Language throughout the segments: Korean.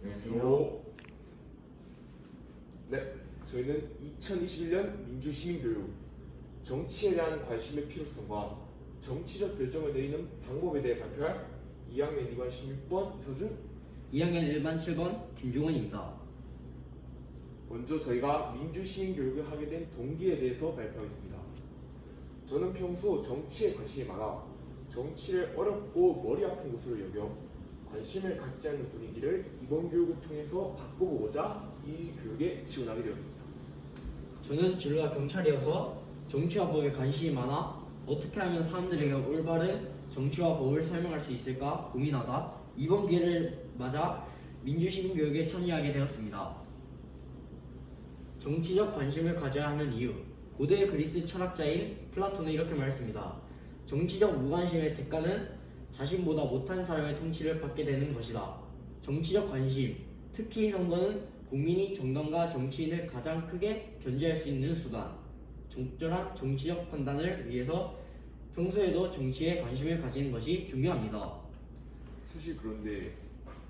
안녕하세요. 네, 저희는 2021년 민주시민교육, 정치에 대한 관심의 필요성과 정치적 결정을 내리는 방법에 대해 발표할 2학년 2반 16번 이서준. 2학년 1반 7번 김종원입니다. 먼저 저희가 민주시민교육을 하게 된 동기에 대해서 발표하겠습니다. 저는 평소 정치에 관심이 많아 정치를 어렵고 머리 아픈 것으로 여겨 관심을 갖지 않는 분위기를 이번 교육을 통해서 바꿔보고자 이 교육에 지원하게 되었습니다. 저는 진로가 경찰이어서 정치와 법에 관심이 많아 어떻게 하면 사람들에게 올바른 정치와 법을 설명할 수 있을까 고민하다 이번 기회를 맞아 민주시민교육에 참여하게 되었습니다. 정치적 관심을 가져야 하는 이유. 고대 그리스 철학자인 플라톤은 이렇게 말했습니다. 정치적 무관심의 대가는 자신보다 못한 사람의 통치를 받게 되는 것이다. 정치적 관심, 특히 선거는 국민이 정당과 정치인을 가장 크게 견제할 수 있는 수단. 적절한 정치적 판단을 위해서 평소에도 정치에 관심을 가지는 것이 중요합니다. 사실 그런데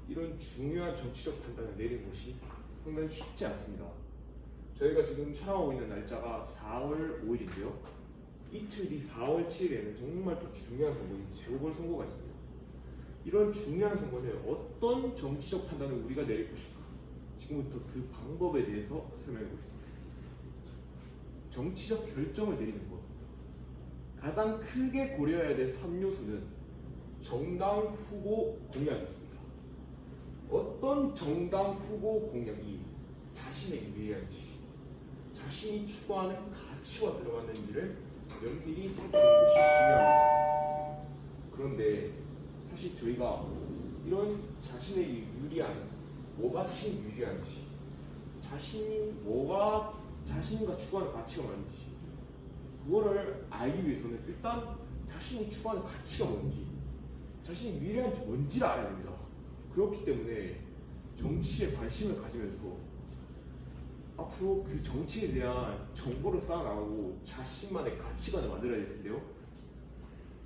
이런 중요한 정치적 판단을 내리는 것이 상당히 쉽지 않습니다. 저희가 지금 촬영하고 있는 날짜가 4월 5일인데요. 이틀 뒤 4월 7일에는 정말 또 중요한 선거인 재보궐선거가 있습니다. 이런 중요한 선거에 어떤 정치적 판단을 우리가 내릴 것인가, 지금부터 그 방법에 대해서 설명해 보겠습니다. 정치적 결정을 내리는 것, 가장 크게 고려해야 될 3요소는 정당 후보 공약이 있습니다. 어떤 정당 후보 공약이 자신에게 유리한지, 자신이 추구하는 가치와 들어맞는지를 면밀히 살펴보는 것이 중요합니다. 그런데 사실 저희가 이런 자신에게 유리한, 뭐가 자신이 유리한지, 자신과 추구하는 가치가 뭔지, 그거를 알기 위해서는 일단 자신이 추구하는 가치가 뭔지, 자신이 유리한지 뭔지를 알아야 됩니다. 그렇기 때문에 정치에 관심을 가지면서 앞으로 그 정치에 대한 정보를 쌓아나가고 자신만의 가치관을 만들어야 될 텐데요.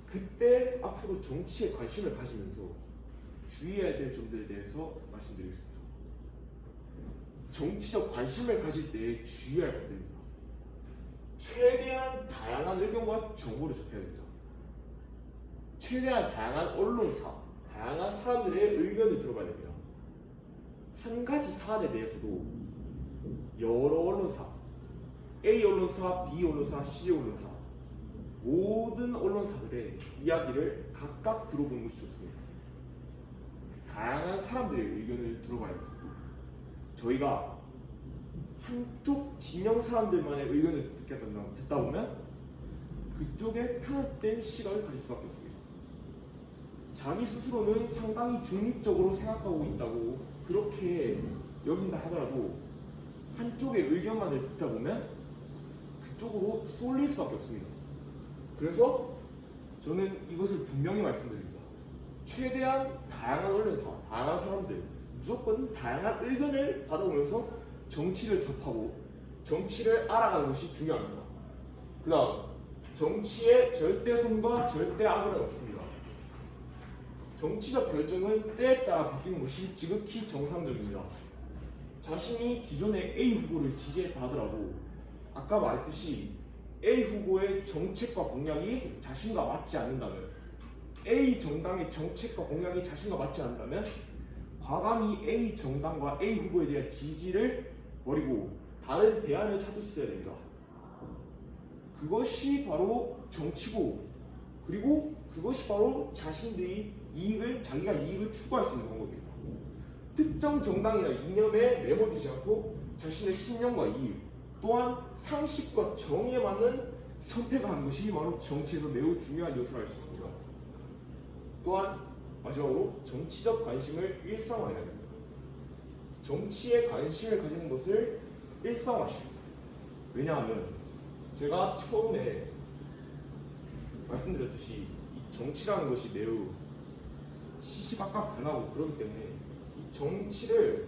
그때 앞으로 정치에 관심을 가지면서 주의해야 될 점들에 대해서 말씀드리겠습니다. 정치적 관심을 가질 때 주의할 것들입니다. 최대한 다양한 의견과 정보를 접해야 됩니다. 최대한 다양한 언론사, 다양한 사람들의 의견을 들어봐야 됩니다. 한 가지 사안에 대해서도 여러 언론사, A 언론사, B 언론사, C 언론사, 모든 언론사들의 이야기를 각각 들어보는 것이 좋습니다. 다양한 사람들의 의견을 들어봐야 합니다. 저희가 한쪽 진영 사람들만의 의견을 듣다 보면 그쪽에 편협된 시각을 가질 수밖에 없습니다. 자기 스스로는 상당히 중립적으로 생각하고 있다고 그렇게 여긴다 하더라도 한쪽의 의견만을 듣다 보면 그쪽으로 쏠릴 수밖에 없습니다. 그래서 저는 이것을 분명히 말씀드립니다. 최대한 다양한 언론사, 다양한 사람들, 무조건 다양한 의견을 받아보면서 정치를 접하고 정치를 알아가는 것이 중요합니다. 그 다음, 정치에 절대선과 절대악은 없습니다. 정치적 결정은 때에 따라 바뀌는 것이 지극히 정상적입니다. 자신이 기존의 A 후보를 지지했다 하더라도 아까 말했듯이 A 후보의 정책과 공약이 자신과 맞지 않는다면, A 정당의 정책과 공약이 자신과 맞지 않는다면 과감히 A 정당과 A 후보에 대한 지지를 버리고 다른 대안을 찾을 수 있어야 됩니다. 그것이 바로 정치고, 그리고 그것이 바로 자기가 이익을 추구할 수 있는 방법입니다. 특정 정당이나 이념에 매몰되지 않고 자신의 신념과 이익, 또한 상식과 정의에 맞는 선택을 하는 것이 바로 정치에서 매우 중요한 요소라 할 수 있습니다. 또한 마지막으로 정치적 관심을 일상화해야 됩니다. 정치에 관심을 가지는 것을 일상화시킵니다. 왜냐하면 제가 처음에 말씀드렸듯이 이 정치라는 것이 매우 시시각각 변하고 그렇기 때문에 이 정치를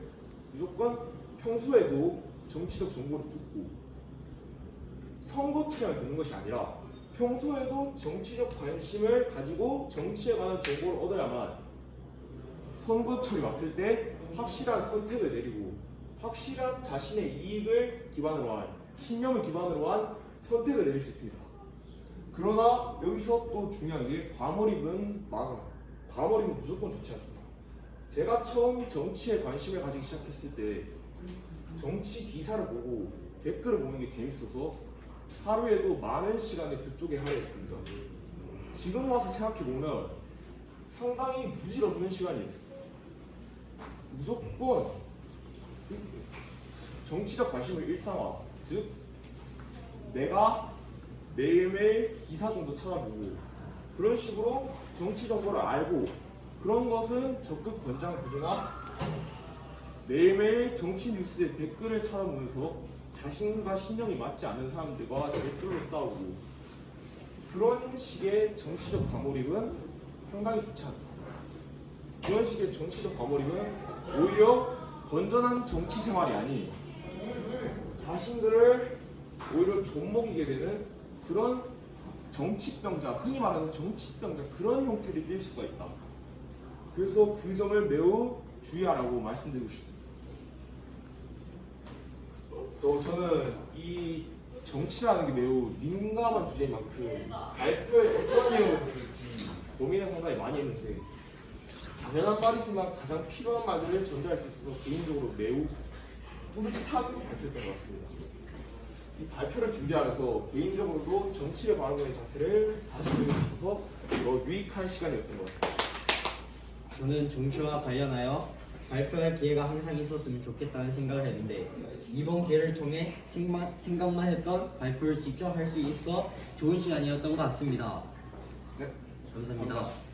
무조건 평소에도 정치적 정보를 듣고 선거철에 듣는 것이 아니라 평소에도 정치적 관심을 가지고 정치에 관한 정보를 얻어야만 선거철이 왔을 때 확실한 선택을 내리고 확실한 자신의 이익을 기반으로 한 신념을 기반으로 한 선택을 내릴 수 있습니다. 그러나 여기서 또 중요한 게 과몰입은 막아. 과몰입은 무조건 좋지 않습니다. 제가 처음 정치에 관심을 가지기 시작했을 때 정치 기사를 보고 댓글을 보는 게 재밌어서 하루에도 많은 시간을 그쪽에 할애했습니다. 지금 와서 생각해보면 상당히 부질없는 시간이에요. 무조건 정치적 관심을 일상화, 즉 내가 매일매일 기사 정도 찾아보고 그런 식으로 정치 정보를 알고 그런 것은 적극 권장드리나 매일매일 정치 뉴스의 댓글을 찾아보면서 자신과 신념이 맞지 않는 사람들과 댓글로 싸우고 그런 식의 정치적 과몰입은 상당히 좋지 않다. 그런 식의 정치적 과몰입은 오히려 건전한 정치 생활이 아닌 자신들을 오히려 좀먹이게 되는 그런 정치병자, 흔히 말하는 정치병자 그런 형태를 띌 수가 있다. 그래서 그 점을 매우 주의하라고 말씀드리고 싶습니다. 저는 이 정치라는 게 매우 민감한 주제인 만큼 발표에 어떤 내용을 들을지 고민을 상당히 많이 했는데 당연한 말이지만 가장 필요한 말들을 전달할 수 있어서 개인적으로 매우 뿌듯한 발표였던 것 같습니다. 이 발표를 준비하면서 개인적으로도 정치에 바라보는 자세를 다시 배울 수 있어서 더 유익한 시간이었던 것 같습니다. 저는 정치와 관련하여 발표할 기회가 항상 있었으면 좋겠다는 생각을 했는데 이번 기회를 통해 생각만 했던 발표를 직접 할 수 있어 좋은 시간이었던 것 같습니다. 네, 감사합니다.